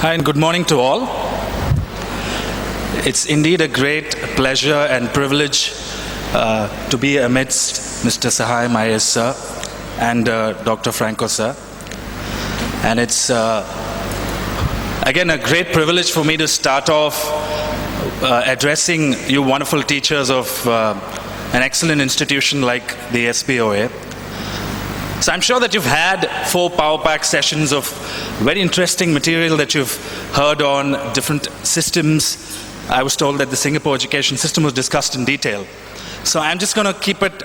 Hi and good morning to all. It's indeed a great pleasure and privilege to be amidst Mr. Sahai Mayes sir and Dr. Franco sir. And it's again a great privilege for me to start off addressing you wonderful teachers of an excellent institution like the SBOA. So I'm sure that you've had 4 Power Pack sessions of very interesting material that you've heard on different systems. I was told that the Singapore education system was discussed in detail. So I'm just going to keep it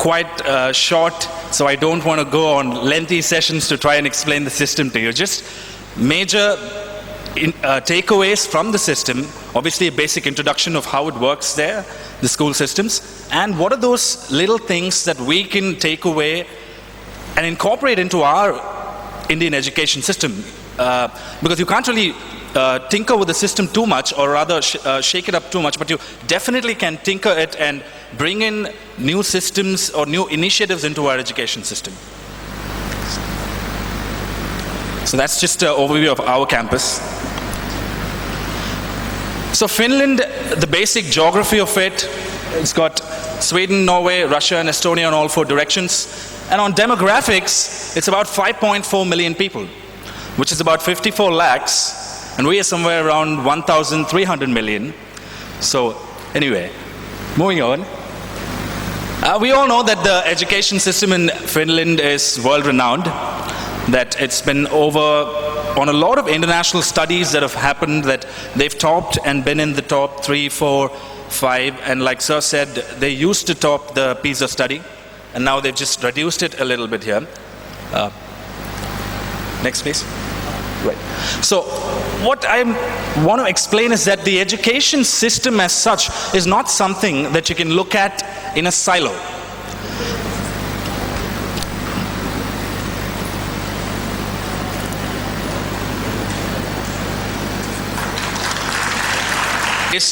quite short, so I don't want to go on lengthy sessions to try and explain the system to you. Just major takeaways from the system, obviously a basic introduction of how it works there, the school systems, and what are those little things that we can take away and incorporate into our Indian education system, because you can't really tinker with the system too much, or rather shake it up too much, but you definitely can tinker it and bring in new systems or new initiatives into our education system. So that's just an overview of our campus. So Finland, the basic geography of it, it's got Sweden, Norway, Russia and Estonia in all 4 directions. And on demographics, it's about 5.4 million people, which is about 54 lakhs, and we are somewhere around 1,300 million. So anyway, moving on. We all know that the education system in Finland is world-renowned, that it's been over on a lot of international studies that have happened, that they've topped and been in the top 3, 4, 5, and like Sir said, they used to top the PISA study. And now they've just reduced it a little bit here. Next please. Right. So what I want to explain is that the education system as such is not something that you can look at in a silo.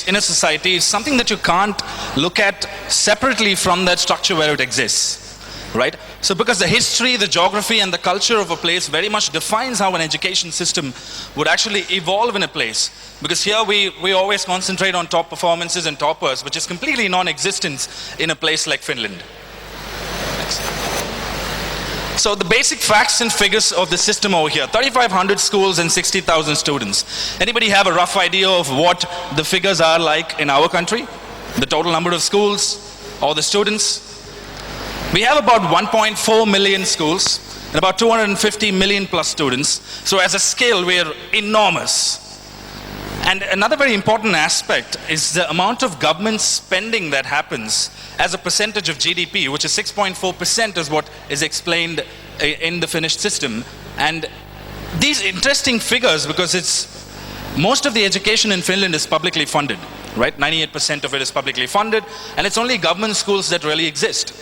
In a society is something that you can't look at separately from that structure where it exists, right? So because the history, the geography and the culture of a place very much defines how an education system would actually evolve in a place. Because here we always concentrate on top performances and toppers, which is completely non-existent in a place like Finland. Next. So the basic facts and figures of the system over here, 3,500 schools and 60,000 students. Anybody have a rough idea of what the figures are like in our country? The total number of schools or the students? We have about 1.4 million schools and about 250 million plus students. So as a scale, we're enormous. And another very important aspect is the amount of government spending that happens as a percentage of GDP, which is 6.4% is what is explained in the Finnish system. And these interesting figures, because most of the education in Finland is publicly funded, right? 98% of it is publicly funded, and it's only government schools that really exist.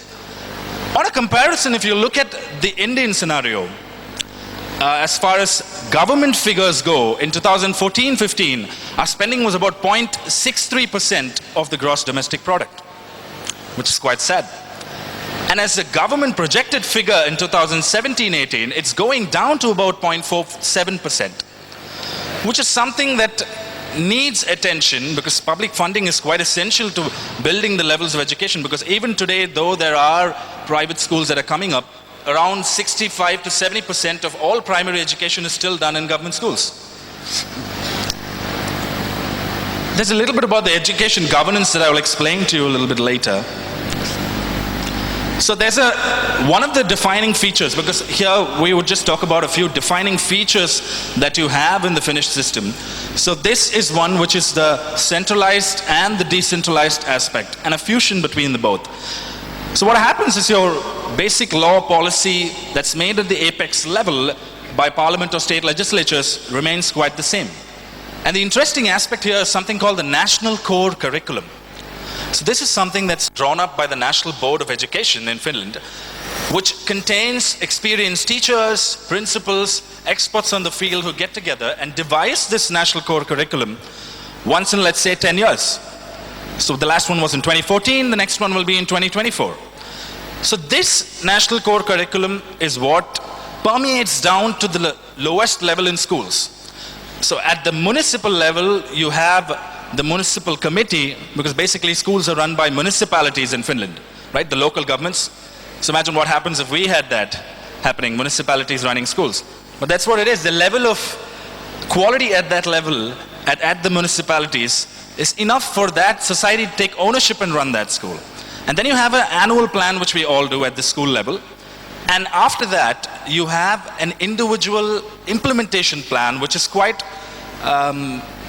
On a comparison, if you look at the Indian scenario, as far as government figures go, in 2014-15, our spending was about 0.63% of the gross domestic product, which is quite sad. And as the government projected figure in 2017-18, it's going down to about 0.47%, which is something that needs attention, because public funding is quite essential to building the levels of education. Because even today, though there are private schools that are coming up, around 65 to 70% of all primary education is still done in government schools. There's a little bit about the education governance that I will explain to you a little bit later. So there's one of the defining features, because here we would just talk about a few defining features that you have in the Finnish system. So this is one which is the centralized and the decentralized aspect, and a fusion between the both. So what happens is your basic law policy that's made at the apex level by parliament or state legislatures remains quite the same. And the interesting aspect here is something called the National Core Curriculum. So this is something that's drawn up by the National Board of Education in Finland, which contains experienced teachers, principals, experts on the field who get together and devise this National Core Curriculum once in, let's say, 10 years. So the last one was in 2014, the next one will be in 2024. So this National Core Curriculum is what permeates down to the lowest level in schools. So at the municipal level, you have the municipal committee, because basically schools are run by municipalities in Finland, right? The local governments. So imagine what happens if we had that happening, municipalities running schools. But that's what it is. The level of quality at that level, at the municipalities, is enough for that society to take ownership and run that school. And then you have an annual plan, which we all do at the school level. And after that, you have an individual implementation plan, which is quite,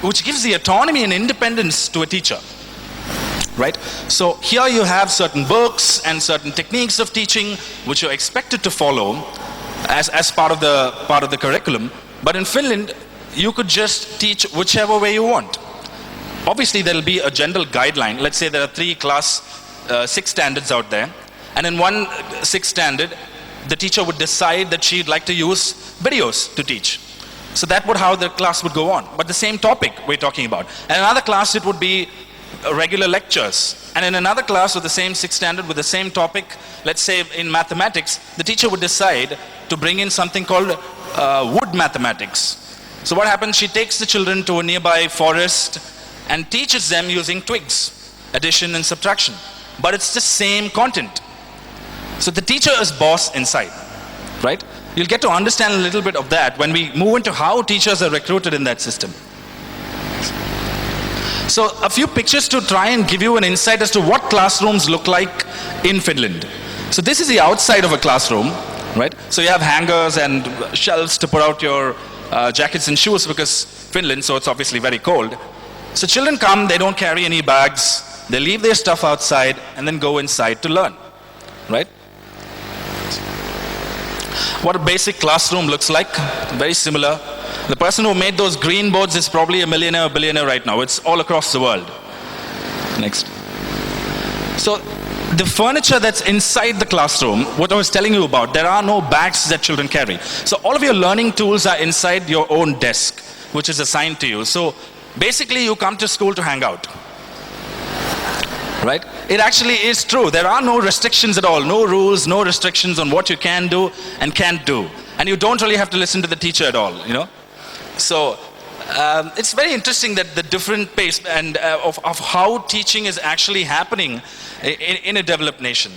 which gives the autonomy and independence to a teacher, right? So here you have certain books and certain techniques of teaching, which you're expected to follow as part of the curriculum. But in Finland, you could just teach whichever way you want. Obviously, there'll be a general guideline. Let's say there are 3 class 6 standards out there, and in one 6 standard, the teacher would decide that she'd like to use videos to teach. So that would how the class would go on. But the same topic we're talking about. And in another class, it would be regular lectures. And in another class with the same 6 standard, with the same topic, let's say in mathematics, the teacher would decide to bring in something called wood mathematics. So what happens, she takes the children to a nearby forest and teaches them using twigs, addition and subtraction. But it's the same content. So the teacher is boss inside, right? You'll get to understand a little bit of that when we move into how teachers are recruited in that system. So a few pictures to try and give you an insight as to what classrooms look like in Finland. So this is the outside of a classroom, right? So you have hangers and shelves to put out your jackets and shoes, because Finland, so it's obviously very cold. So children come, they don't carry any bags, they leave their stuff outside and then go inside to learn, right? What a basic classroom looks like, very similar. The person who made those green boards is probably a millionaire or billionaire right now. It's all across the world. Next. So the furniture that's inside the classroom, what I was telling you about, there are no bags that children carry. So all of your learning tools are inside your own desk, which is assigned to you. So basically you come to school to hang out, right? It actually is true. There are no restrictions at all, no rules, no restrictions on what you can do and can't do. And you don't really have to listen to the teacher at all, you know? So it's very interesting that the different pace and of how teaching is actually happening in a developed nation.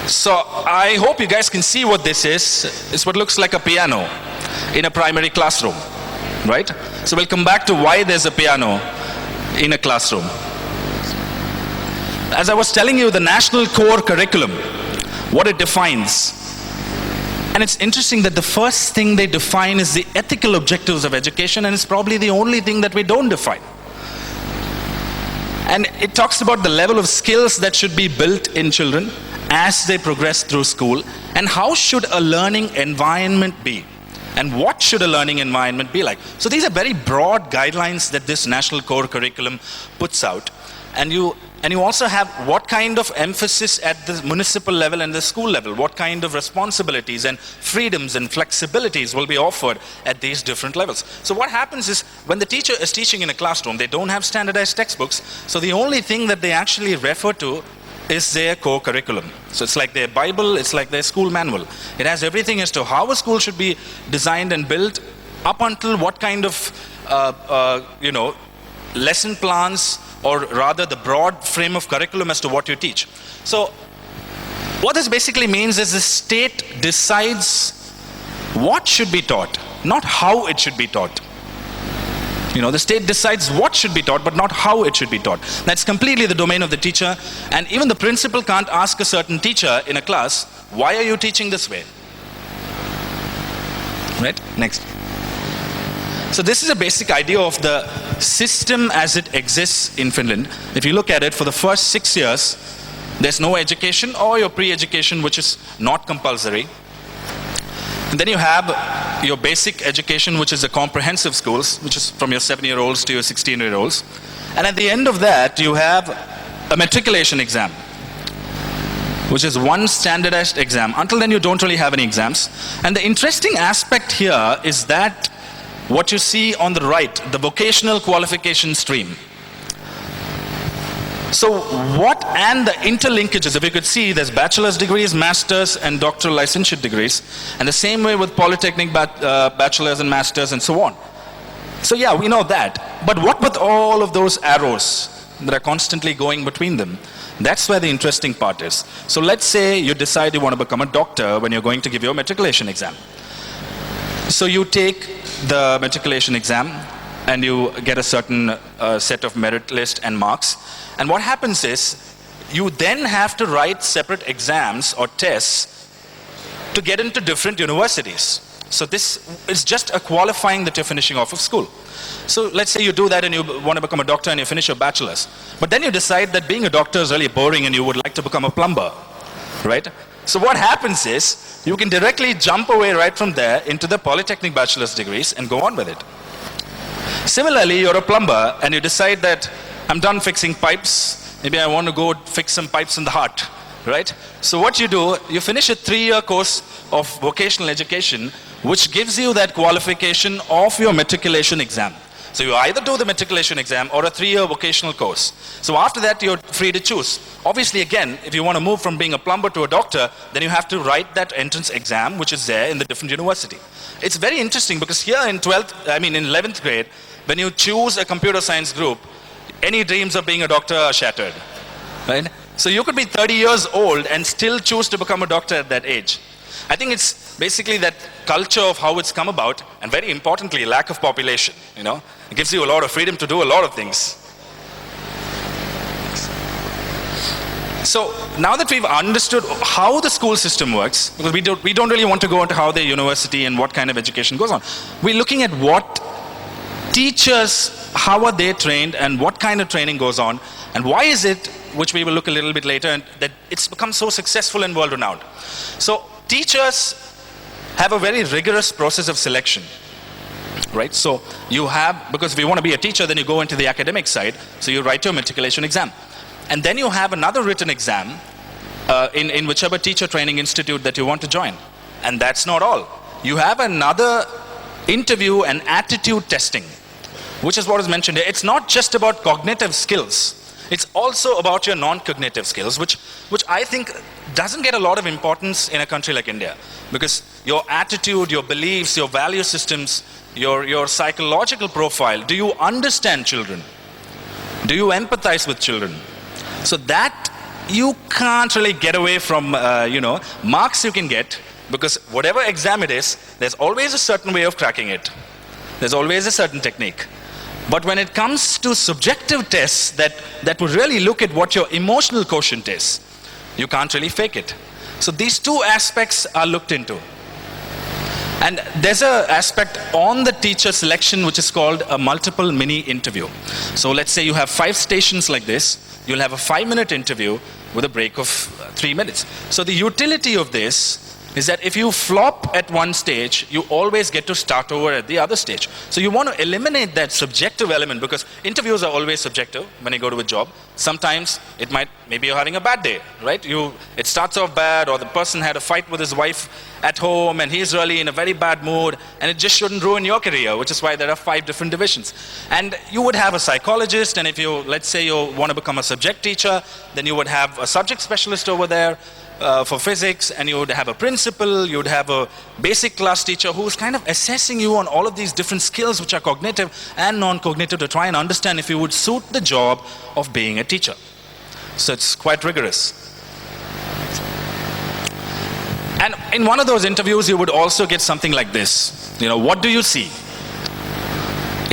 So I hope you guys can see what this is. It's what looks like a piano in a primary classroom, right? So we'll come back to why there's a piano in a classroom. As I was telling you, the national core curriculum, what it defines. And it's interesting that the first thing they define is the ethical objectives of education, and it's probably the only thing that we don't define. And it talks about the level of skills that should be built in children as they progress through school, and how should a learning environment be, and what should a learning environment be like. So these are very broad guidelines that this national core curriculum puts out. And you also have what kind of emphasis at the municipal level and the school level, what kind of responsibilities and freedoms and flexibilities will be offered at these different levels. So what happens is, when the teacher is teaching in a classroom, they don't have standardized textbooks, so the only thing that they actually refer to is their core curriculum. So it's like their Bible, it's like their school manual. It has everything as to how a school should be designed and built, up until what kind of, lesson plans, or rather the broad frame of curriculum as to what you teach. So what this basically means is the state decides what should be taught, not how it should be taught. The state decides what should be taught, but not how it should be taught. That's completely the domain of the teacher, and even the principal can't ask a certain teacher in a class, why are you teaching this way? Right? Next. So this is a basic idea of the system as it exists in Finland. If you look at it, for the first 6 years, there's no education or your pre-education, which is not compulsory. And then you have your basic education, which is the comprehensive schools, which is from your 7-year-olds to your 16-year-olds. And at the end of that, you have a matriculation exam, which is one standardized exam. Until then, you don't really have any exams. And the interesting aspect here is that what you see on the right, the vocational qualification stream. So what and the interlinkages, if you could see, there's bachelor's degrees, master's, and doctoral licentiate degrees. And the same way with polytechnic bachelor's and master's and so on. So yeah, we know that. But what with all of those arrows that are constantly going between them? That's where the interesting part is. So let's say you decide you want to become a doctor when you're going to give your matriculation exam. So you take the matriculation exam and you get a certain set of merit list and marks. And what happens is, you then have to write separate exams or tests to get into different universities. So this is just a qualifying that you're finishing off of school. So let's say you do that and you want to become a doctor and you finish your bachelor's. But then you decide that being a doctor is really boring and you would like to become a plumber, right? So what happens is, you can directly jump away right from there into the polytechnic bachelor's degrees and go on with it. Similarly, you're a plumber and you decide that I'm done fixing pipes, maybe I want to go fix some pipes in the heart, right? So what you do, you finish a 3-year course of vocational education, which gives you that qualification of your matriculation exam. So you either do the matriculation exam or a 3-year vocational course. So after that, you're free to choose. Obviously, again, if you want to move from being a plumber to a doctor, then you have to write that entrance exam, which is there in the different university. It's very interesting because here in 11th grade, when you choose a computer science group, any dreams of being a doctor are shattered, right? So you could be 30 years old and still choose to become a doctor at that age. I think it's basically that culture of how it's come about, and very importantly, lack of population, you know. It gives you a lot of freedom to do a lot of things. So now that we've understood how the school system works, because we don't really want to go into how the university and what kind of education goes on, we're looking at what teachers, how are they trained and what kind of training goes on, and why is it, which we will look a little bit later, and that it's become so successful and world-renowned. So teachers have a very rigorous process of selection, right? So you have, because if you want to be a teacher, then you go into the academic side, so you write your matriculation exam. And then you have another written exam in whichever teacher training institute that you want to join. And that's not all. You have another interview and attitude testing, which is what is mentioned here. It's not just about cognitive skills. It's also about your non-cognitive skills, which I think doesn't get a lot of importance in a country like India. Because your attitude, your beliefs, your value systems, your psychological profile, do you understand children? Do you empathize with children? So that you can't really get away from, marks you can get, because whatever exam it is, there's always a certain way of cracking it. There's always a certain technique. But when it comes to subjective tests that would really look at what your emotional quotient is, you can't really fake it. So these two aspects are looked into. And there's an aspect on the teacher selection which is called a multiple mini interview. So let's say you have 5 stations like this. You'll have a 5-minute interview with a break of 3 minutes. So the utility of this is that if you flop at one stage, you always get to start over at the other stage. So you want to eliminate that subjective element, because interviews are always subjective when you go to a job. Sometimes maybe you're having a bad day, right? It starts off bad, or the person had a fight with his wife at home and he's really in a very bad mood, and it just shouldn't ruin your career, which is why there are 5 different divisions. And you would have a psychologist, and if let's say you want to become a subject teacher, then you would have a subject specialist over there for physics, and you would have a principal, you would have a basic class teacher who's kind of assessing you on all of these different skills which are cognitive and non-cognitive to try and understand if you would suit the job of being a teacher. So it's quite rigorous. And in one of those interviews, you would also get something like this. What do you see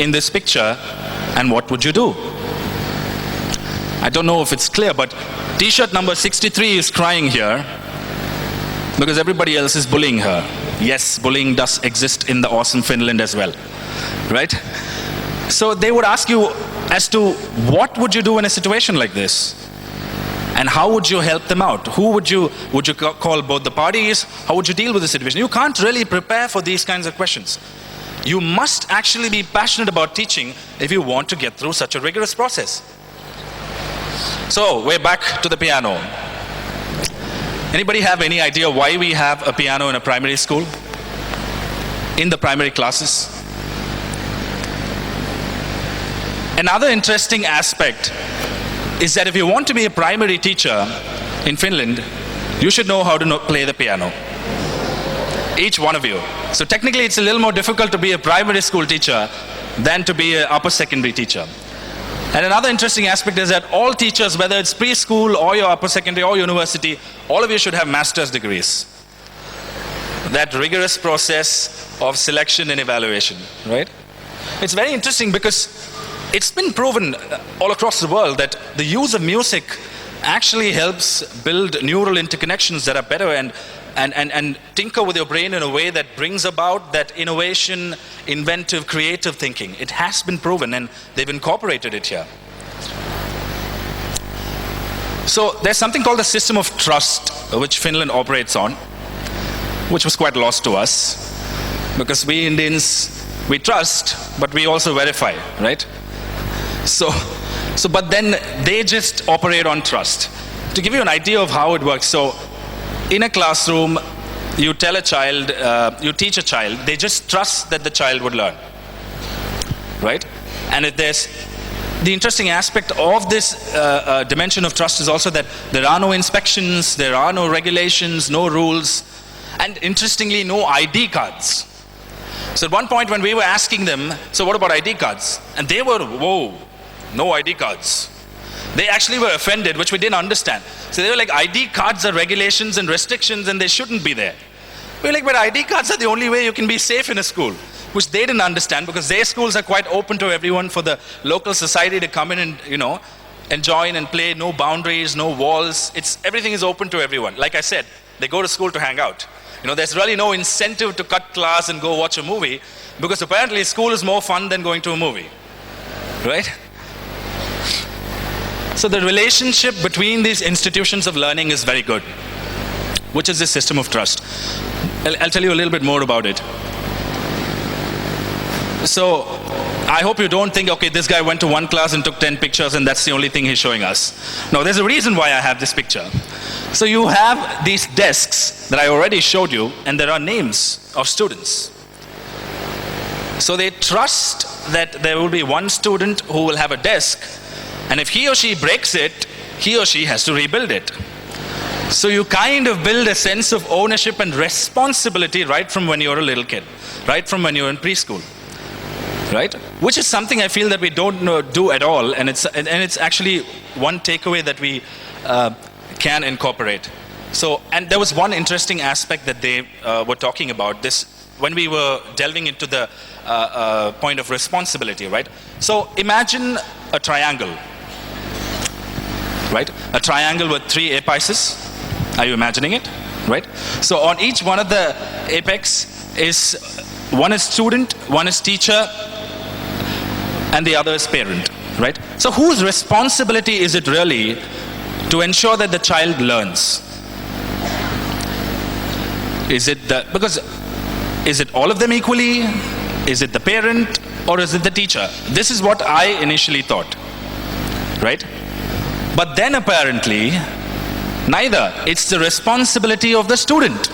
in this picture, and what would you do? I don't know if it's clear, but T-shirt number 63 is crying here because everybody else is bullying her. Yes, bullying does exist in the awesome Finland as well, right? So they would ask you as to what would you do in a situation like this? And how would you help them out? Who would you call both the parties? How would you deal with the situation? You can't really prepare for these kinds of questions. You must actually be passionate about teaching if you want to get through such a rigorous process. So we're back to the piano. Anybody have any idea why we have a piano in a primary school? In the primary classes? Another interesting aspect is that if you want to be a primary teacher in Finland, you should know how to play the piano. Each one of you. So technically it's a little more difficult to be a primary school teacher than to be an upper secondary teacher. And another interesting aspect is that all teachers, whether it's preschool or your upper secondary or university, all of you should have master's degrees. That rigorous process of selection and evaluation, right? It's very interesting because it's been proven all across the world that the use of music actually helps build neural interconnections that are better and tinker with your brain in a way that brings about that innovation, inventive, creative thinking. It has been proven, and they've incorporated it here. So there's something called the system of trust, which Finland operates on, which was quite lost to us, because we Indians, we trust, but we also verify, right? But then they just operate on trust. To give you an idea of how it works, so in a classroom, you tell a child, you teach a child, they just trust that the child would learn, right? And if there's, the interesting aspect of this dimension of trust is also that there are no inspections, there are no regulations, no rules, and interestingly, no ID cards. So at one point when we were asking them, so what about ID cards? And they were, whoa, no ID cards. They actually were offended, which we didn't understand. So they were like, ID cards are regulations and restrictions and they shouldn't be there. We were like, but ID cards are the only way you can be safe in a school, which they didn't understand because their schools are quite open to everyone, for the local society to come in and, you know, and join and play, no boundaries, no walls. Everything is open to everyone. Like I said, they go to school to hang out. You know, there's really no incentive to cut class and go watch a movie, because apparently school is more fun than going to a movie, right? So the relationship between these institutions of learning is very good, which is the system of trust. I'll tell you a little bit more about it. So I hope you don't think, okay, this guy went to one class and took 10 pictures and that's the only thing he's showing us. No, there's a reason why I have this picture. So you have these desks that I already showed you, and there are names of students. So they trust that there will be one student who will have a desk, and if he or she breaks it, he or she has to rebuild it. So you kind of build a sense of ownership and responsibility right from when you're a little kid, right from when you're in preschool, right? Which is something I feel that we don't do at all, and it's actually one takeaway that we can incorporate. So, and there was one interesting aspect that they were talking about this when we were delving into the point of responsibility, right? So imagine a triangle, right? A triangle with 3 apices. Are you imagining it? Right? So on each one of the apex is, one is student, one is teacher, and the other is parent, right? So whose responsibility is it really to ensure that the child learns? Is it all of them equally? Is it the parent, or is it the teacher? This is what I initially thought, right? But then apparently, neither. It's the responsibility of the student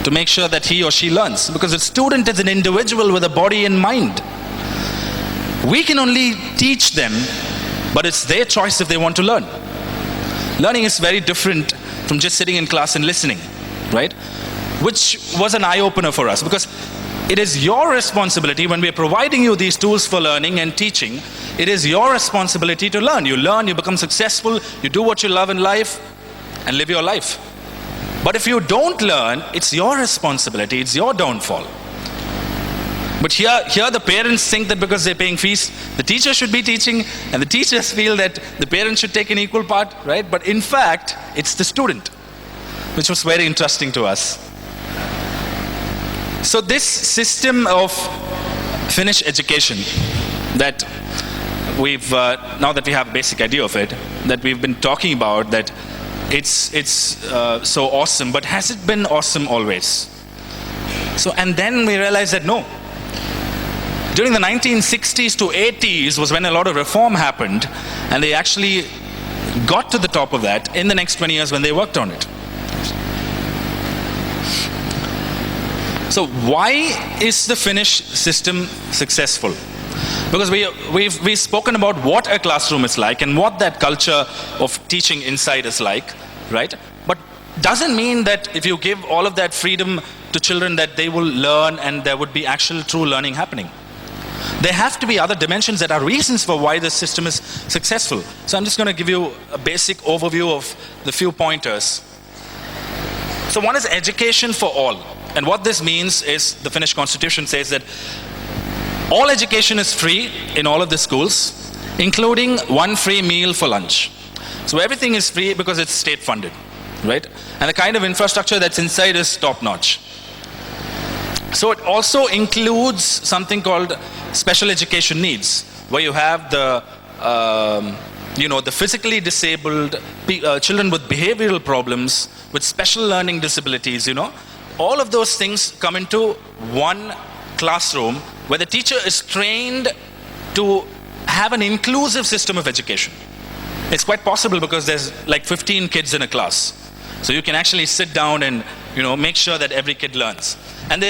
to make sure that he or she learns, because the student is an individual with a body and mind. We can only teach them, but it's their choice if they want to learn. Learning is very different from just sitting in class and listening, right? Which was an eye-opener for us, because it is your responsibility when we are providing you these tools for learning and teaching. It is your responsibility to learn. You learn, you become successful, you do what you love in life, and live your life. But if you don't learn, it's your responsibility, it's your downfall. But here the parents think that because they're paying fees, the teacher should be teaching, and the teachers feel that the parents should take an equal part, right? But in fact, it's the student, which was very interesting to us. So this system of Finnish education that we've, now that we have a basic idea of it, that we've been talking about, that it's so awesome, but has it been awesome always? So, and then we realized that no. During the 1960s to 80s was when a lot of reform happened, and they actually got to the top of that in the next 20 years when they worked on it. So why is the Finnish system successful? Because we've spoken about what a classroom is like and what that culture of teaching inside is like, right? But doesn't mean that if you give all of that freedom to children that they will learn and there would be actual true learning happening. There have to be other dimensions that are reasons for why this system is successful. So I'm just going to give you a basic overview of the few pointers. So one is education for all. And what this means is the Finnish constitution says that all education is free in all of the schools, including one free meal for lunch. So everything is free because it's state funded, right? And the kind of infrastructure that's inside is top notch. So it also includes something called special education needs, where you have the the physically disabled, children with behavioral problems, with special learning disabilities, all of those things come into one classroom where the teacher is trained to have an inclusive system of education. It's quite possible because there's like 15 kids in a class. So you can actually sit down and make sure that every kid learns. And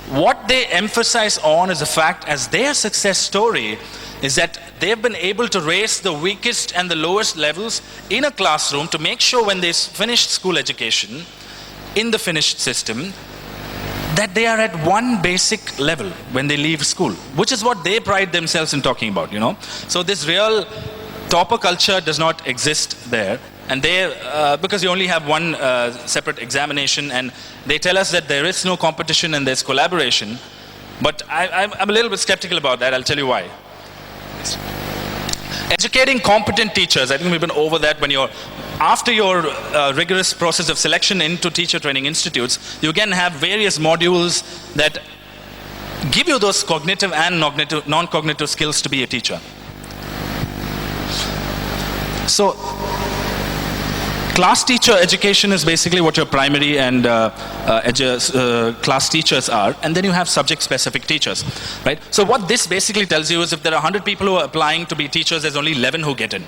what they emphasize on is the fact as their success story is that they've been able to raise the weakest and the lowest levels in a classroom to make sure when they finish school education in the Finnish system that they are at one basic level when they leave school, which is what they pride themselves in talking about, So this real topper culture does not exist there. And because you only have one separate examination, and they tell us that there is no competition and there's collaboration. But I'm a little bit skeptical about that. I'll tell you why. Educating competent teachers. I think we've been over that. After your rigorous process of selection into teacher training institutes, you again have various modules that give you those cognitive and non-cognitive skills to be a teacher. So, class teacher education is basically what your primary and class teachers are, and then you have subject-specific teachers, right? So what this basically tells you is if there are 100 people who are applying to be teachers, there's only 11 who get in.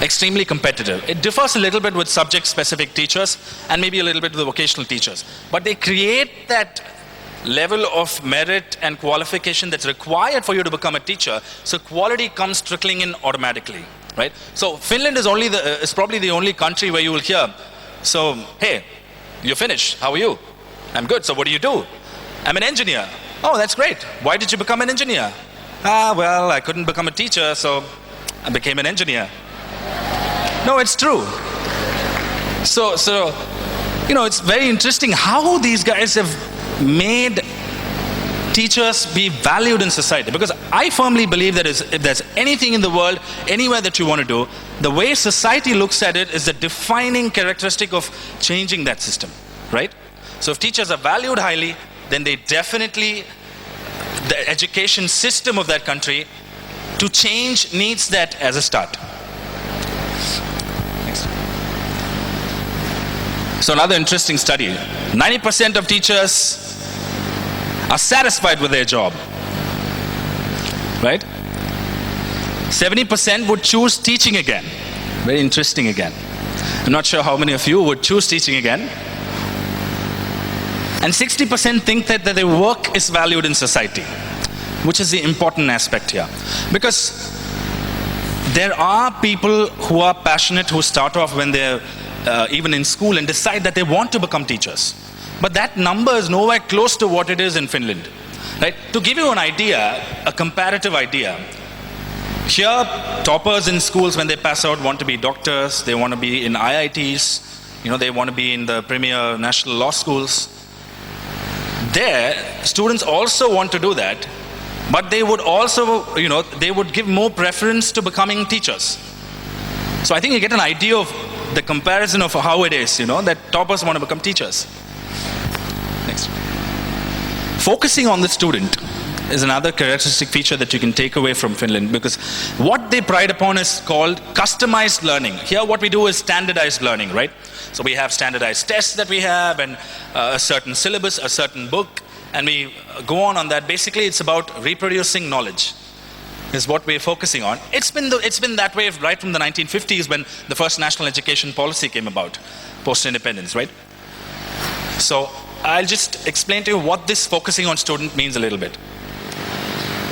Extremely competitive. It differs a little bit with subject-specific teachers and maybe a little bit with the vocational teachers. But they create that level of merit and qualification that's required for you to become a teacher, so quality comes trickling in automatically. Right? So Finland is probably the only country where you will hear, so, hey, you're Finnish, how are you? I'm good, so what do? I'm an engineer. Oh, that's great. Why did you become an engineer? Well, I couldn't become a teacher, so I became an engineer. No, it's true. So it's very interesting how these guys have made teachers be valued in society, because I firmly believe that if there's anything in the world, anywhere that you want to do, the way society looks at it is the defining characteristic of changing that system, right? So if teachers are valued highly, then they definitely, the education system of that country to change needs that as a start. Next. So another interesting study, 90% of teachers are satisfied with their job, right? 70% would choose teaching again. Very interesting again. I'm not sure how many of you would choose teaching again. And 60% think that their work is valued in society, which is the important aspect here. Because there are people who are passionate, who start off when they're even in school and decide that they want to become teachers. But that number is nowhere close to what it is in Finland. Right? To give you an idea, a comparative idea, here toppers in schools when they pass out want to be doctors, they want to be in IITs, they want to be in the premier national law schools. There, students also want to do that, but they would also, they would give more preference to becoming teachers. So I think you get an idea of the comparison of how it is, that toppers want to become teachers. Next. Focusing on the student is another characteristic feature that you can take away from Finland, because what they pride upon is called customized learning. Here what we do is standardized learning, right? So we have standardized tests that we have, and a certain syllabus, a certain book, and we go on that. Basically it's about reproducing knowledge is what we're focusing on. It's been that way right from the 1950s when the first national education policy came about, post-independence, right? So I'll just explain to you what this focusing on student means a little bit.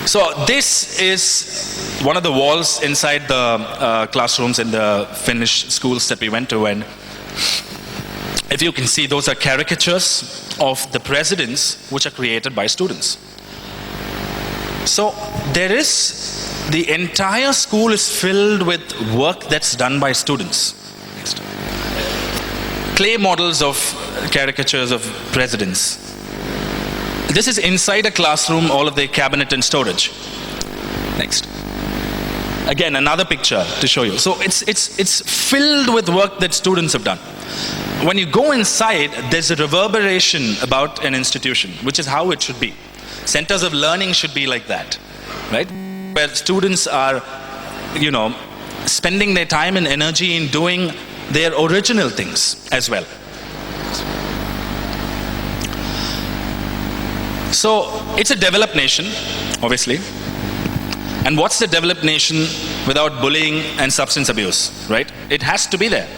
So this is one of the walls inside the classrooms in the Finnish schools that we went to, and if you can see, those are caricatures of the presidents which are created by students. So there is, the entire school is filled with work that's done by students. Next. Clay models of caricatures of presidents. This is inside a classroom, all of the cabinet and storage. Next. Again, another picture to show you. So it's filled with work that students have done. When you go inside, there's a reverberation about an institution, which is how it should be. Centers of learning should be like that, right? Where students are, spending their time and energy in doing their original things as well. So it's a developed nation, obviously. And what's the developed nation without bullying and substance abuse, right? It has to be there.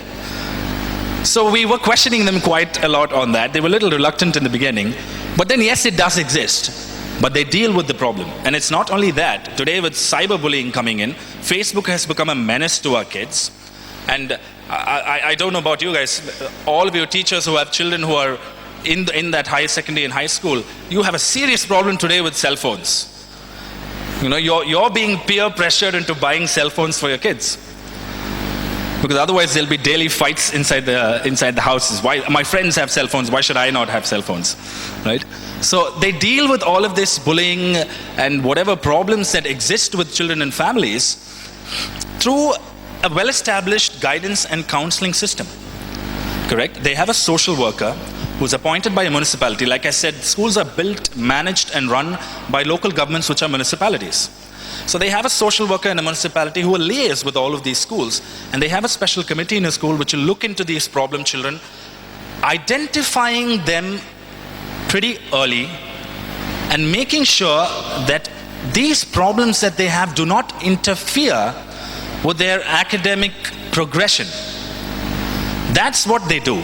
So we were questioning them quite a lot on that. They were a little reluctant in the beginning. But then yes, it does exist. But they deal with the problem. And it's not only that. Today with cyberbullying coming in, Facebook has become a menace to our kids. And I don't know about you guys, all of your teachers who have children who are in that high secondary and high school, you have a serious problem today with cell phones. You're being peer pressured into buying cell phones for your kids. Because otherwise there'll be daily fights inside the houses. Why my friends have cell phones, why should I not have cell phones, right? So they deal with all of this bullying and whatever problems that exist with children and families through a well-established guidance and counseling system, correct? They have a social worker who's appointed by a municipality. Like I said, schools are built, managed and run by local governments, which are municipalities. So they have a social worker in a municipality who will liaise with all of these schools, and they have a special committee in a school which will look into these problem children, identifying them pretty early and making sure that these problems that they have do not interfere with their academic progression. That's what they do.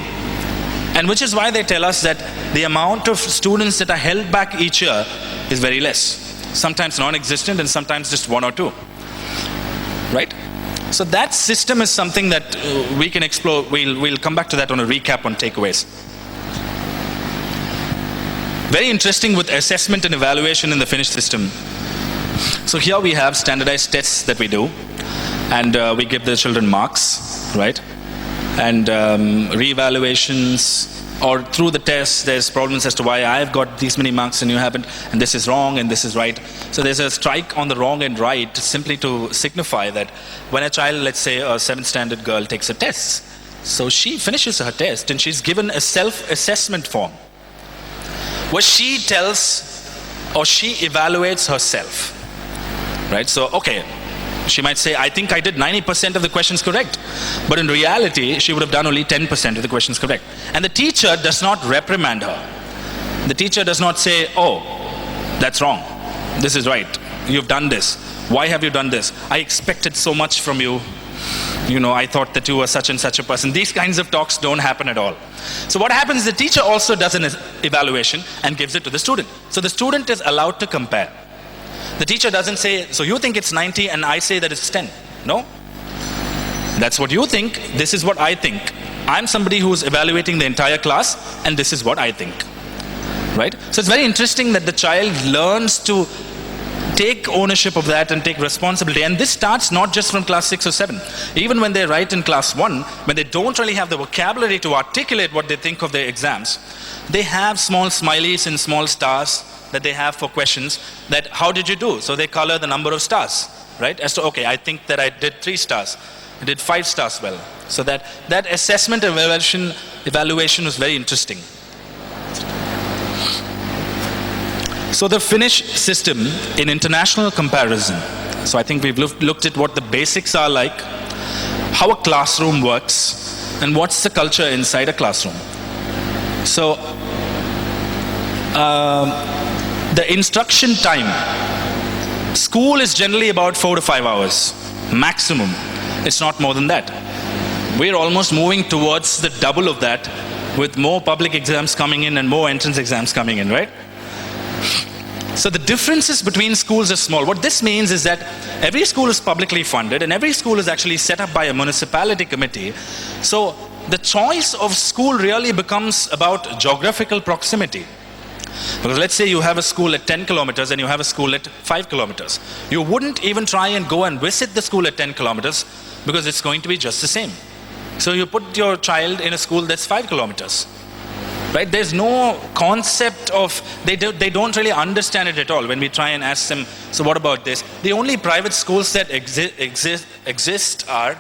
And which is why they tell us that the amount of students that are held back each year is very less. Sometimes non-existent and sometimes just one or two, right? So that system is something that we can explore. We'll come back to that on a recap on takeaways. Very interesting with assessment and evaluation in the Finnish system. So here we have standardized tests that we do, and we give the children marks, right? And re-evaluations, or through the test, there's problems as to why I've got these many marks and you haven't, and this is wrong and this is right. So there's a strike on the wrong and right simply to signify that when a child, let's say a 7th standard girl, takes a test, so she finishes her test and she's given a self-assessment form where she tells or she evaluates herself, right? So, okay, she might say, I think I did 90% of the questions correct. But in reality, she would have done only 10% of the questions correct. And the teacher does not reprimand her. The teacher does not say, oh, that's wrong. This is right. You've done this. Why have you done this? I expected so much from you. I thought that you were such and such a person. These kinds of talks don't happen at all. So what happens, the teacher also does an evaluation and gives it to the student. So the student is allowed to compare. The teacher doesn't say, so you think it's 90 and I say that it's 10. No. That's what you think. This is what I think. I'm somebody who's evaluating the entire class, and this is what I think. Right? So it's very interesting that the child learns to take ownership of that and take responsibility. And this starts not just from class 6 or 7. Even when they write in class 1, when they don't really have the vocabulary to articulate what they think of their exams, they have small smileys and small stars that they have for questions that, how did you do? So they color the number of stars, right? As to, okay, I think that I did 3 stars. I did 5 stars well. So that assessment and evaluation was very interesting. So the Finnish system in international comparison. So I think we've looked at what the basics are like, how a classroom works, and what's the culture inside a classroom. So the instruction time. School is generally about 4 to 5 hours, maximum. It's not more than that. We're almost moving towards the double of that with more public exams coming in and more entrance exams coming in, right? So the differences between schools are small. What this means is that every school is publicly funded and every school is actually set up by a municipality committee. So the choice of school really becomes about geographical proximity. Because let's say you have a school at 10 kilometers and you have a school at 5 kilometers. You wouldn't even try and go and visit the school at 10 kilometers because it's going to be just the same. So you put your child in a school that's 5 kilometers. Right? There's no concept of, they don't really understand it at all when we try and ask them, so what about this? The only private schools that exist are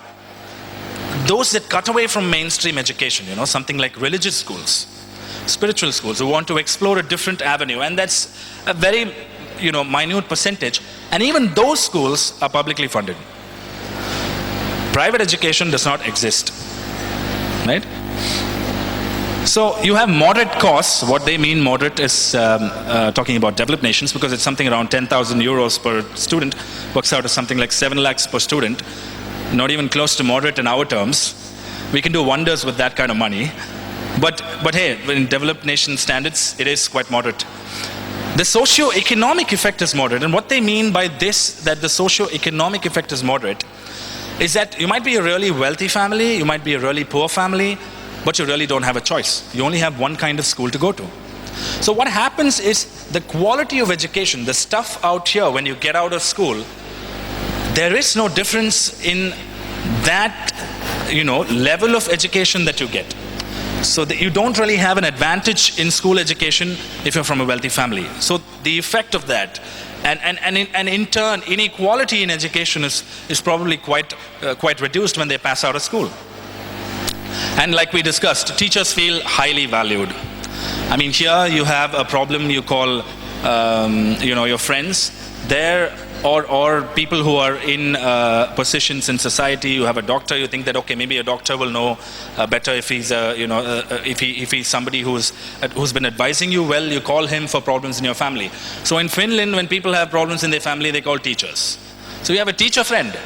those that cut away from mainstream education, something like religious schools, spiritual schools who want to explore a different avenue, and that's a very minute percentage, and even those schools are publicly funded. Private education does not exist, right? So you have moderate costs. What they mean moderate is talking about developed nations, because it's something around 10,000 euros per student, works out as something like 7 lakhs per student, not even close to moderate in our terms. We can do wonders with that kind of money. But hey, in developed nation standards, it is quite moderate. The socio-economic effect is moderate. And what they mean by this, that the socio-economic effect is moderate, is that you might be a really wealthy family, you might be a really poor family, but you really don't have a choice. You only have one kind of school to go to. So what happens is the quality of education, the stuff out here when you get out of school, there is no difference in that level of education that you get. So that you don't really have an advantage in school education if you're from a wealthy family. So the effect of that, and in turn, inequality in education is probably quite reduced when they pass out of school. And like we discussed, teachers feel highly valued. I mean, here you have a problem you call, your friends. There, or people who are in positions in society. You have a doctor. You think that okay, maybe a doctor will know better if he's if he's somebody who's been advising you well. You call him for problems in your family. So in Finland, when people have problems in their family, they call teachers. So you have a teacher friend.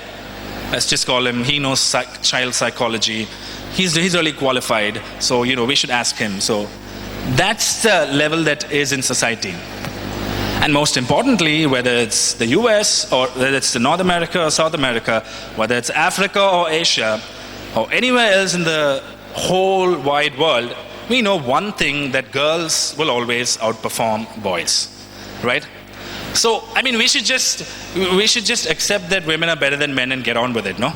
Let's just call him. He knows child psychology. He's really qualified. So we should ask him. So that's the level that is in society. And most importantly, whether it's the US or whether it's the North America or South America, whether it's Africa or Asia or anywhere else in the whole wide world, we know one thing, that girls will always outperform boys, right? So, I mean, we should just accept that women are better than men and get on with it, no?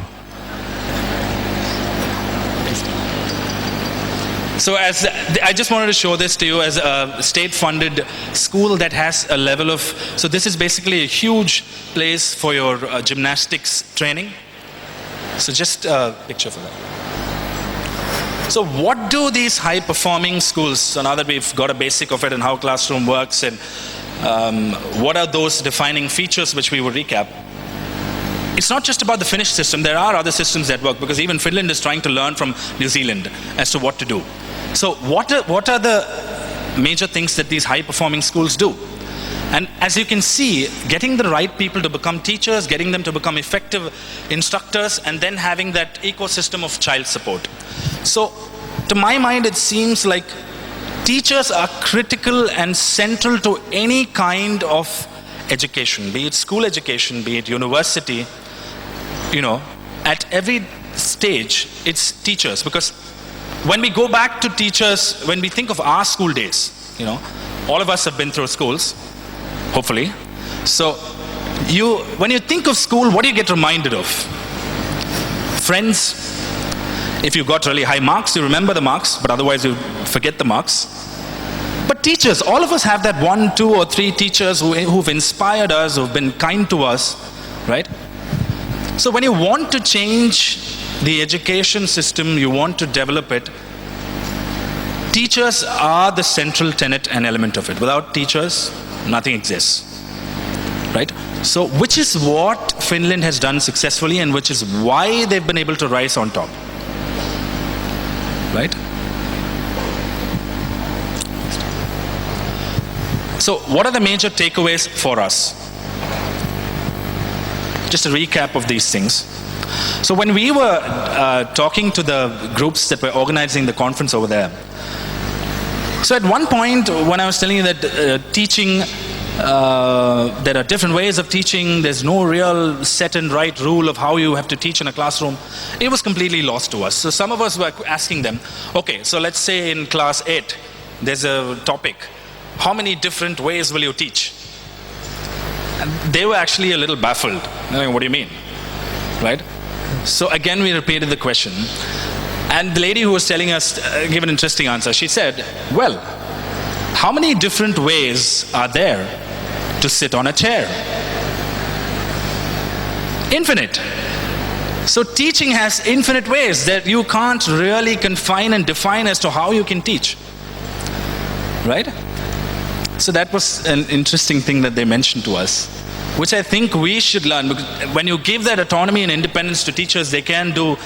So I just wanted to show this to you as a state-funded school that has a level of, so this is basically a huge place for your gymnastics training. So just a picture for that. So what do these high-performing schools, so now that we've got a basic of it and how classroom works and what are those defining features which we will recap. It's not just about the Finnish system. There are other systems that work, because even Finland is trying to learn from New Zealand as to what to do. So what are the major things that these high-performing schools do? And as you can see, getting the right people to become teachers, getting them to become effective instructors, and then having that ecosystem of child support. So to my mind, it seems like teachers are critical and central to any kind of education, be it school education, be it university. At every stage, it's teachers. Because when we go back to teachers, when we think of our school days, all of us have been through schools, hopefully. So when you think of school, what do you get reminded of? Friends. If you got really high marks, you remember the marks, but otherwise you forget the marks. But teachers, all of us have that 1, 2, or 3 teachers who've inspired us, who've been kind to us, right? So when you want to change the education system, you want to develop it, teachers are the central tenet and element of it. Without teachers, nothing exists, right? So which is what Finland has done successfully, and which is why they've been able to rise on top, right? So what are the major takeaways for us? Just a recap of these things. So when we were talking to the groups that were organizing the conference over there, so at one point when I was telling you that teaching There are different ways of teaching. There's no real set and right rule of how you have to teach in a classroom. It was completely lost to us. So some of us were asking them, okay, so let's say in class 8, there's a topic. How many different ways will you teach? And they were actually a little baffled. I mean, what do you mean? Right? So again, we repeated the question. And the lady who was telling us gave an interesting answer. She said, well, how many different ways are there to sit on a chair? Infinite. So teaching has infinite ways that you can't really confine and define as to how you can teach. Right? So that was an interesting thing that they mentioned to us, which I think we should learn. Because when you give that autonomy and independence to teachers, they can do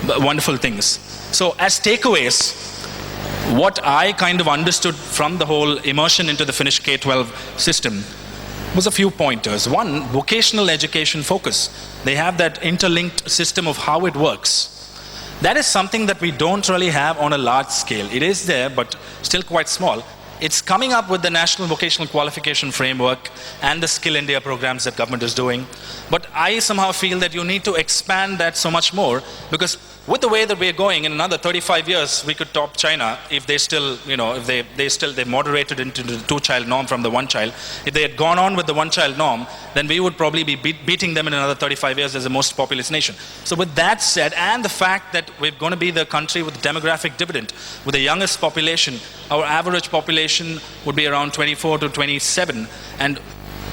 wonderful things. So as takeaways, what I kind of understood from the whole immersion into the Finnish K-12 system was a few pointers. One, vocational education focus. They have that interlinked system of how it works. That is something that we don't really have on a large scale. It is there, but still quite small. It's coming up with the National Vocational Qualification Framework and the Skill India programs that government is doing. But I somehow feel that you need to expand that so much more, because with the way that we're going, in another 35 years, we could top China if they still, if they moderated into the two-child norm from the one-child. If they had gone on with the one-child norm, then we would probably be beating them in another 35 years as the most populous nation. So with that said, and the fact that we're going to be the country with demographic dividend, with the youngest population, our average population would be around 24 to 27. And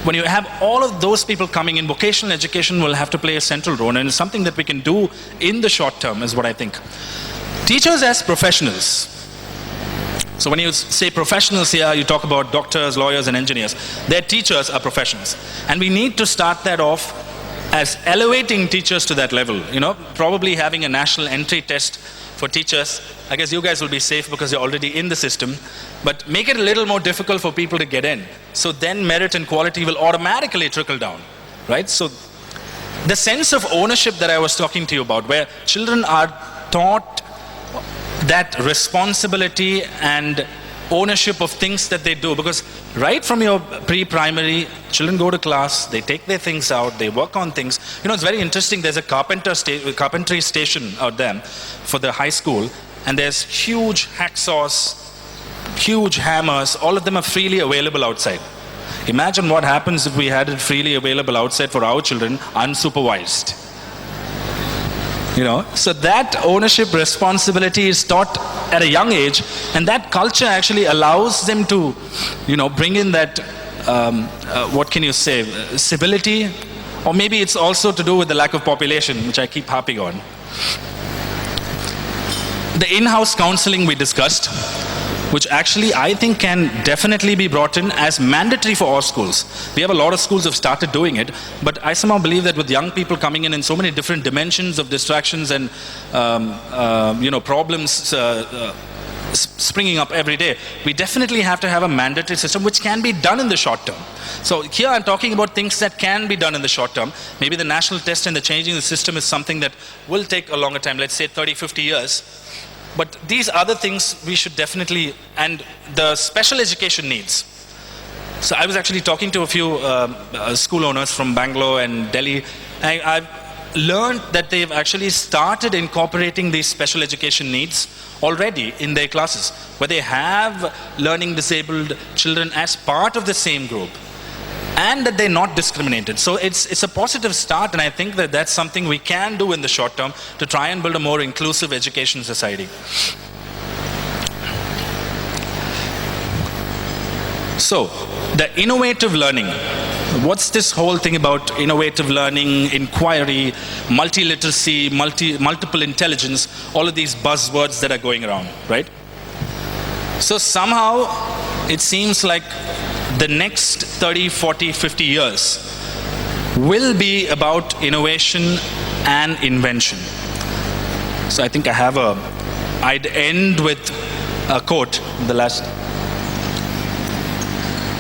when you have all of those people coming in, vocational education will have to play a central role, and it's something that we can do in the short term is what I think. Teachers as professionals. So when you say professionals here, you talk about doctors, lawyers, and engineers. Their teachers are professionals. And we need to start that off as elevating teachers to that level. Probably having a national entry test for teachers. I guess you guys will be safe because you're already in the system, but make it a little more difficult for people to get in. So then merit and quality will automatically trickle down, right? So the sense of ownership that I was talking to you about, where children are taught that responsibility and ownership of things that they do, because right from your pre-primary, children go to class, they take their things out, they work on things. It's very interesting. There's a carpentry station out there for the high school, and there's huge hacksaws, huge hammers. All of them are freely available outside. Imagine what happens if we had it freely available outside for our children, unsupervised. So that ownership responsibility is taught at a young age, and that culture actually allows them to, bring in that, what can you say, civility, or maybe it's also to do with the lack of population, which I keep harping on. The in-house counseling we discussed, which actually I think can definitely be brought in as mandatory for all schools. We have a lot of schools have started doing it, but I somehow believe that with young people coming in so many different dimensions of distractions and problems springing up every day, we definitely have to have a mandatory system which can be done in the short term. So here I'm talking about things that can be done in the short term. Maybe the national test and the changing the system is something that will take a longer time, let's say 30, 50 years. But these other things we should definitely, and the special education needs. So I was actually talking to a few school owners from Bangalore and Delhi. I've learned that they've actually started incorporating these special education needs already in their classes, where they have learning disabled children as part of the same group, and that they're not discriminated. So it's a positive start, and I think that that's something we can do in the short term to try and build a more inclusive education society. So, the innovative learning. What's this whole thing about innovative learning, inquiry, multiliteracy, multiple intelligence, all of these buzzwords that are going around, right? So somehow, it seems like the next 30, 40, 50 years will be about innovation and invention. So I think I'd end with a quote,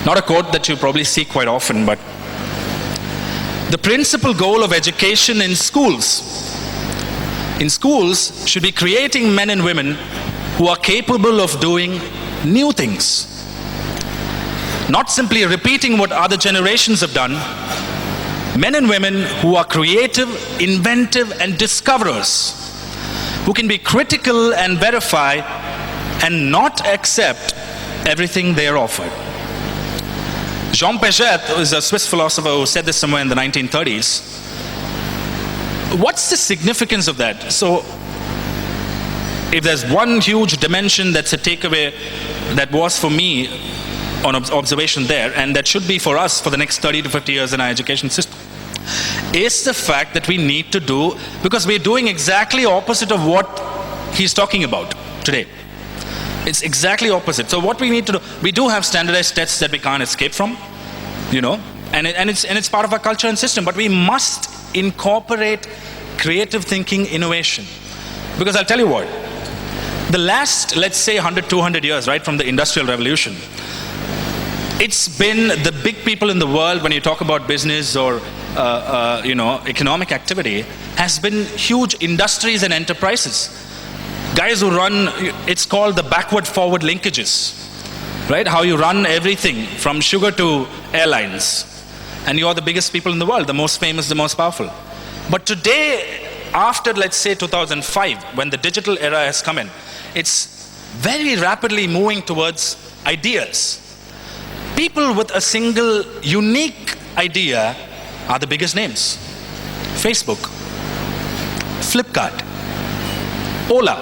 not a quote that you probably see quite often, but the principal goal of education in schools should be creating men and women who are capable of doing new things. not simply repeating what other generations have done. Men and women who are creative, inventive, and discoverers, who can be critical and verify and not accept everything they are offered. Jean Pichette, who is a Swiss philosopher who said this somewhere in the 1930s. What's the significance of that? So, if there's one huge dimension that's a takeaway that was for me on observation there, and that should be for us for the next 30 to 50 years in our education system, is the fact that we need to do, because we're doing exactly opposite of what he's talking about today. It's exactly opposite. So what we need to do, we do have standardized tests that we can't escape from, you know, and it's part of our culture and system, but we must incorporate creative thinking, innovation. Because I'll tell you what, the last, let's say 100, 200 years, right, from the Industrial Revolution, it's been the big people in the world, when you talk about business or you know, economic activity, has been huge industries and enterprises. Guys who run, it's called the backward-forward linkages, right? How you run everything from sugar to airlines. And you are the biggest people in the world, the most famous, the most powerful. But today, after, let's say, 2005, when the digital era has come in, it's very rapidly moving towards ideas. People with a single unique idea are the biggest names. Facebook, Flipkart, Ola.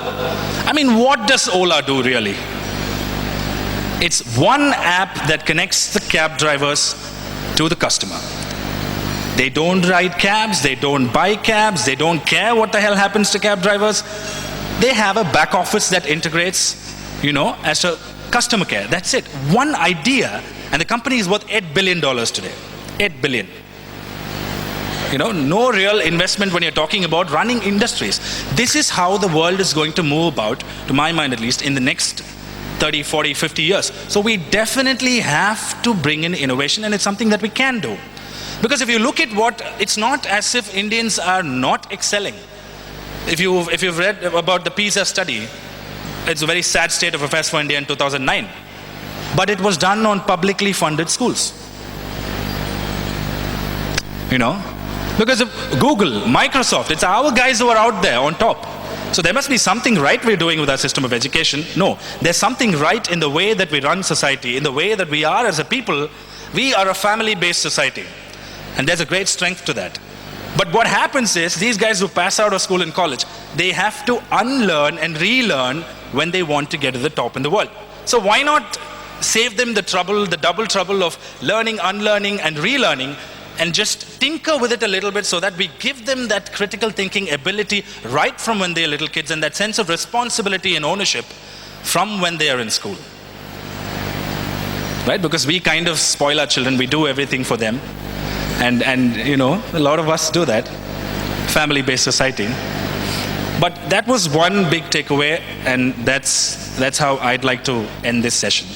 I mean, what does Ola do really? It's one app that connects the cab drivers to the customer. They don't ride cabs, they don't buy cabs, they don't care what the hell happens to cab drivers. They have a back office that integrates, you know, as a customer care. That's it. One idea, and the company is worth $8 billion today. 8 billion. You know, no real investment when you're talking about running industries. This is how the world is going to move about, to my mind at least, in the next 30, 40, 50 years. So we definitely have to bring in innovation, and it's something that we can do. Because if you look at what, it's not as if Indians are not excelling. If you've read about the PISA study, it's a very sad state of affairs for India in 2009. But it was done on publicly funded schools. You know? Because of Google, Microsoft, it's our guys who are out there on top. So there must be something right we're doing with our system of education. No, there's something right in the way that we run society, in the way that we are as a people. We are a family-based society. And there's a great strength to that. But what happens is, these guys who pass out of school and college, they have to unlearn and relearn when they want to get to the top in the world. So why not save them the trouble, the double trouble of learning, unlearning, and relearning, and just tinker with it a little bit so that we give them that critical thinking ability right from when they're little kids, and that sense of responsibility and ownership from when they are in school. Right? Because we kind of spoil our children, we do everything for them. And you know, a lot of us do that. Family-based society. But that was one big takeaway, and that's how I'd like to end this session.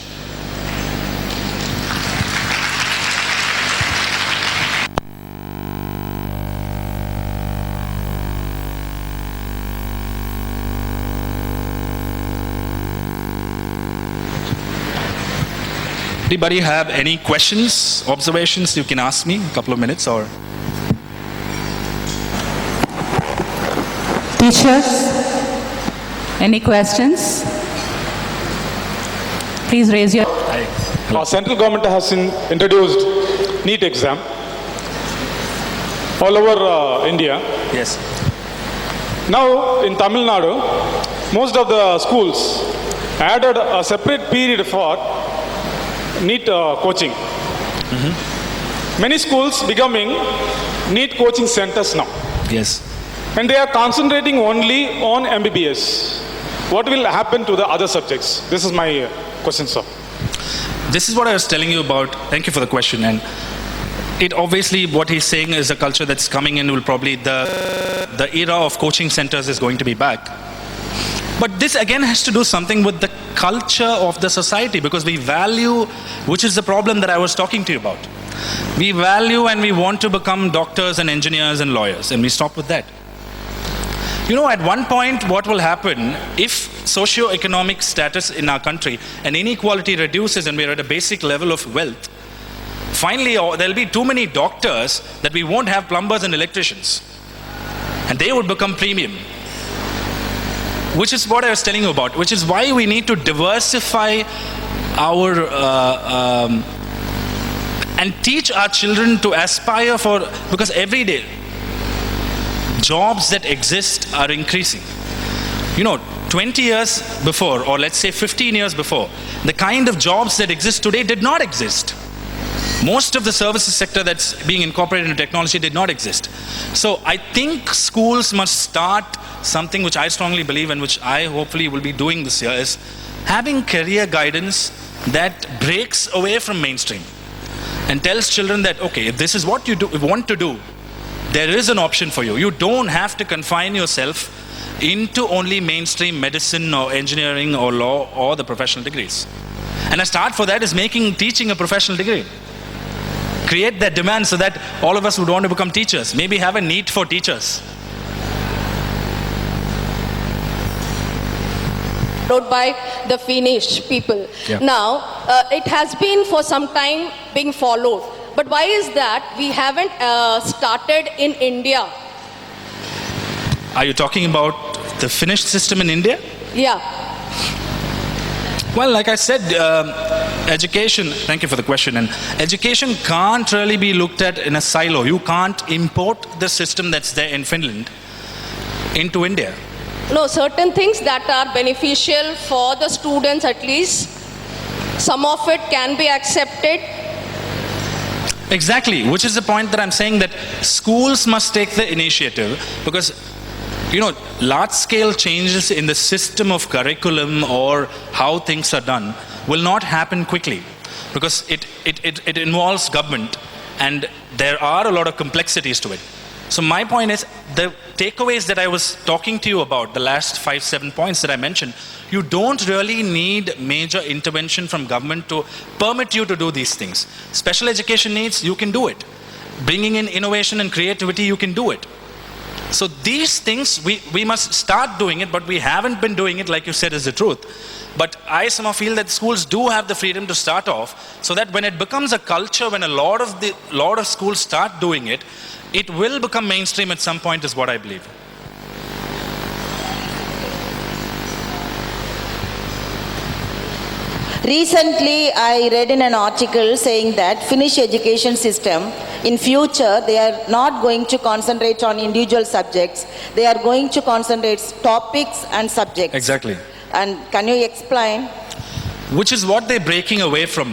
Anybody have any questions, observations? You can ask me in a couple of minutes, or... Teachers, any questions? Please raise your... Our central government has introduced NEET exam all over India. Yes. Now in Tamil Nadu, most of the schools added a separate period for NEET coaching. Many schools becoming NEET coaching centers now. Yes. And they are concentrating only on MBBS. What will happen to the other subjects? This is my question, sir. This is what I was telling you about. Thank you for the question. And it obviously, what he's saying is a culture that's coming in will probably, the era of coaching centers is going to be back. But this again has to do something with the culture of the society, because we value, which is the problem that I was talking to you about. We value and we want to become doctors and engineers and lawyers, and we stop with that. You know, at one point, what will happen if socio-economic status in our country and inequality reduces and we're at a basic level of wealth, finally there'll be too many doctors that we won't have plumbers and electricians. And they would become premium. Which is what I was telling you about, which is why we need to diversify our and teach our children to aspire for, because every day jobs that exist are increasing. 20 years before, or let's say 15 years before, the kind of jobs that exist today did not exist. Most of the services sector that's being incorporated into technology did not exist. So I think schools must start something which I strongly believe and which I hopefully will be doing this year, is having career guidance that breaks away from mainstream and tells children that, okay, if this is what you want to do, there is an option for you. You don't have to confine yourself into only mainstream medicine or engineering or law or the professional degrees. And a start for that is teaching a professional degree. Create that demand so that all of us would want to become teachers. Maybe have a NEET for teachers. Wrote by the Finnish people. Yeah. Now, it has been for some time being followed. But why is that we haven't started in India? Are you talking about the Finnish system in India? Yeah. Well, like I said, education, thank you for the question, and education can't really be looked at in a silo. You can't import the system that's there in Finland into India. No, certain things that are beneficial for the students at least, some of it can be accepted. Exactly, which is the point that I'm saying, that schools must take the initiative, because large-scale changes in the system of curriculum or how things are done will not happen quickly, because it involves government and there are a lot of complexities to it. So my point is, the takeaways that I was talking to you about, the last 5-7 points that I mentioned, you don't really need major intervention from government to permit you to do these things. Special education needs, you can do it. Bringing in innovation and creativity, you can do it. So these things, we must start doing it, but we haven't been doing it, like you said, is the truth. But I somehow feel that schools do have the freedom to start off, so that when it becomes a culture, when a lot of schools start doing it, it will become mainstream at some point, is what I believe. Recently, I read in an article saying that Finnish education system, in future, they are not going to concentrate on individual subjects. They are going to concentrate topics and subjects. Exactly. And can you explain? Which is what they're breaking away from.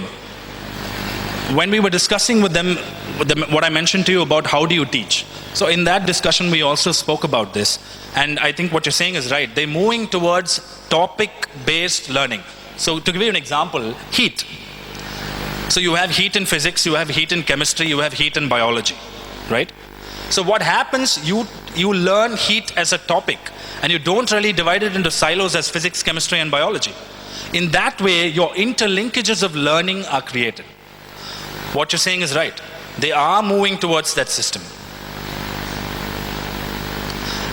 When we were discussing with them, what I mentioned to you about how do you teach. So in that discussion, we also spoke about this. And I think what you're saying is right. They're moving towards topic-based learning. So to give you an example, heat. So you have heat in physics, you have heat in chemistry, you have heat in biology, right? So what happens, you learn heat as a topic, and you don't really divide it into silos as physics, chemistry, and biology. In that way, your interlinkages of learning are created. What you're saying is right. They are moving towards that system.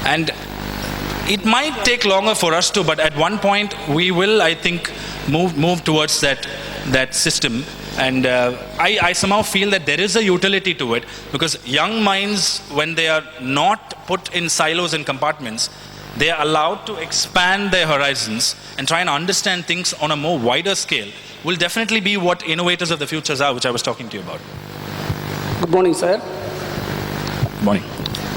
And it might take longer for us to, but at one point we will, I think, move towards that system. And I somehow feel that there is a utility to it, because young minds, when they are not put in silos and compartments, they are allowed to expand their horizons and try and understand things on a more wider scale, will definitely be what innovators of the futures are, which I was talking to you about. Good morning, sir. Good morning.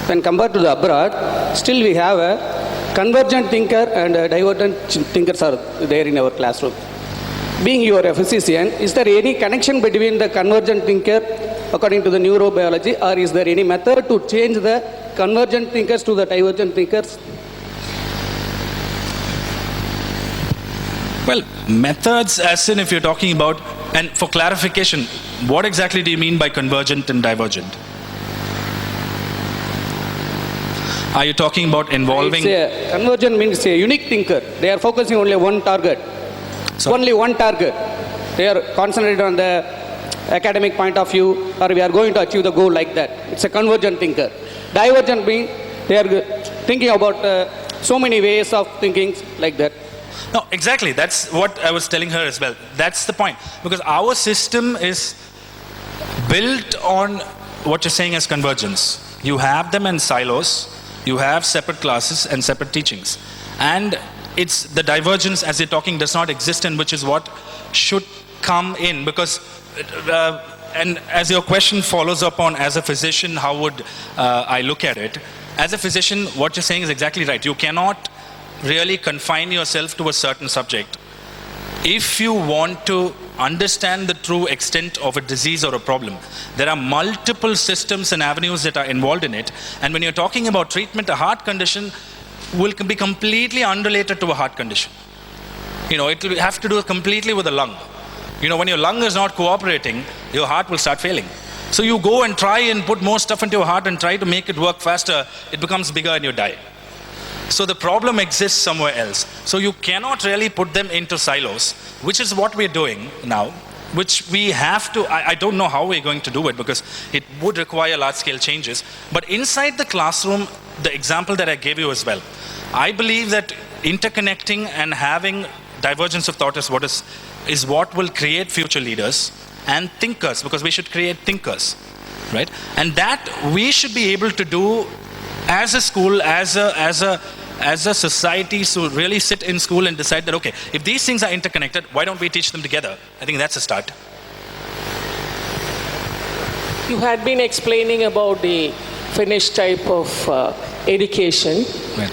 When compared to the abroad, still we have a convergent thinker and a divergent thinkers are there in our classroom. Being you are a physician, is there any connection between the convergent thinker according to the neurobiology, or is there any method to change the convergent thinkers to the divergent thinkers? Well, methods, as in if you're talking about, and for clarification, what exactly do you mean by convergent and divergent? Are you talking about involving? Convergent means a unique thinker. They are focusing only on one target. Sorry? Only one target. They are concentrated on the academic point of view, or we are going to achieve the goal like that. It's a convergent thinker. Divergent means they are thinking about so many ways of thinking like that. No, exactly. That's what I was telling her as well. That's the point. Because our system is built on what you're saying as convergence. You have them in silos, you have separate classes and separate teachings. And it's the divergence, as you're talking, does not exist, and which is what should come in. Because, and as your question follows up on, as a physician, how would I look at it? As a physician, what you're saying is exactly right. You cannot really confine yourself to a certain subject. If you want to understand the true extent of a disease or a problem, there are multiple systems and avenues that are involved in it. And when you're talking about treatment, a heart condition will be completely unrelated to a heart condition. You know, it will have to do completely with the lung. You know, when your lung is not cooperating, your heart will start failing. So you go and try and put more stuff into your heart and try to make it work faster, it becomes bigger and you die. So the problem exists somewhere else. So you cannot really put them into silos, which is what we're doing now, which we have to, I don't know how we're going to do it because it would require large-scale changes. But inside the classroom, the example that I gave you as well, I believe that interconnecting and having divergence of thought is what will create future leaders and thinkers, because we should create thinkers, right? And that we should be able to do as a school, as a society, to really sit in school and decide that, okay, if these things are interconnected, why don't we teach them together? I think that's a start. You had been explaining about the Finnish type of education. Right.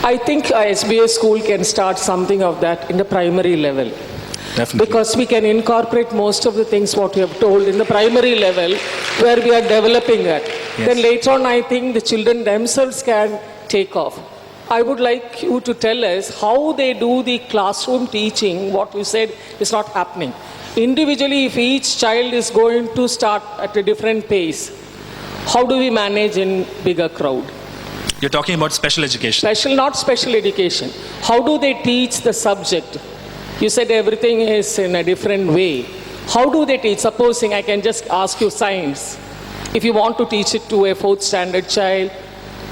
I think a SBA school can start something of that in the primary level. Definitely. Because we can incorporate most of the things what you have told in the primary level where we are developing that. Yes. Then later on, I think the children themselves can take off. I would like you to tell us how they do the classroom teaching, what you said is not happening. Individually, if each child is going to start at a different pace, how do we manage in bigger crowd? You're talking about special education. Not special education. How do they teach the subject? You said everything is in a different way. How do they teach? Supposing I can just ask you science. If you want to teach it to a 4th standard child,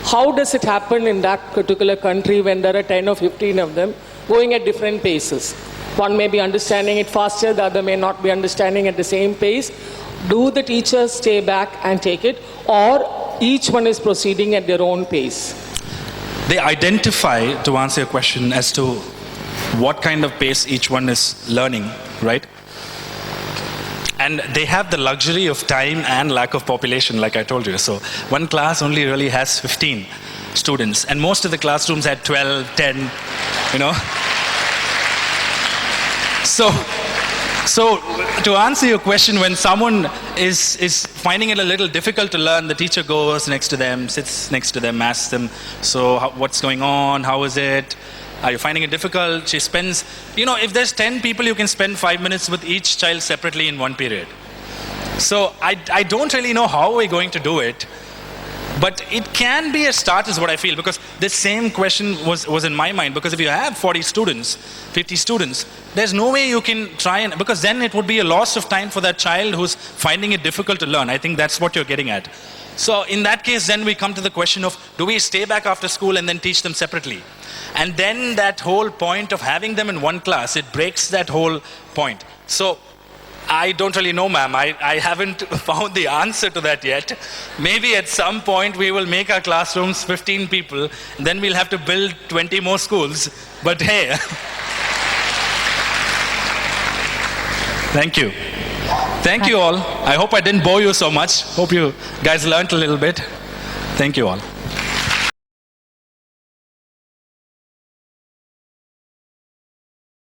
how does it happen in that particular country when there are 10 or 15 of them going at different paces? One may be understanding it faster, the other may not be understanding at the same pace. Do the teachers stay back and take it, or each one is proceeding at their own pace? They identify, to answer your question, as to what kind of pace each one is learning, right? And they have the luxury of time and lack of population, like I told you. So one class only really has 15 students, and most of the classrooms had 12, 10, you know. So to answer your question, when someone is finding it a little difficult to learn, the teacher goes next to them, sits next to them, asks them, so what's going on, how is it? Are you finding it difficult? She spends, you know, if there's 10 people, you can spend 5 minutes with each child separately in one period. So I don't really know how we're going to do it, but it can be a start is what I feel, because the same question was in my mind, because if you have 40 students, 50 students, there's no way you can try and, because then it would be a loss of time for that child who's finding it difficult to learn. I think that's what you're getting at. So in that case, then we come to the question of, do we stay back after school and then teach them separately? And then that whole point of having them in one class, it breaks that whole point. So I don't really know, ma'am. I haven't found the answer to that yet. Maybe at some point we will make our classrooms 15 people, and then we'll have to build 20 more schools. But hey, thank you. Thank you all. I hope I didn't bore you so much. Hope you guys learned a little bit. Thank you all.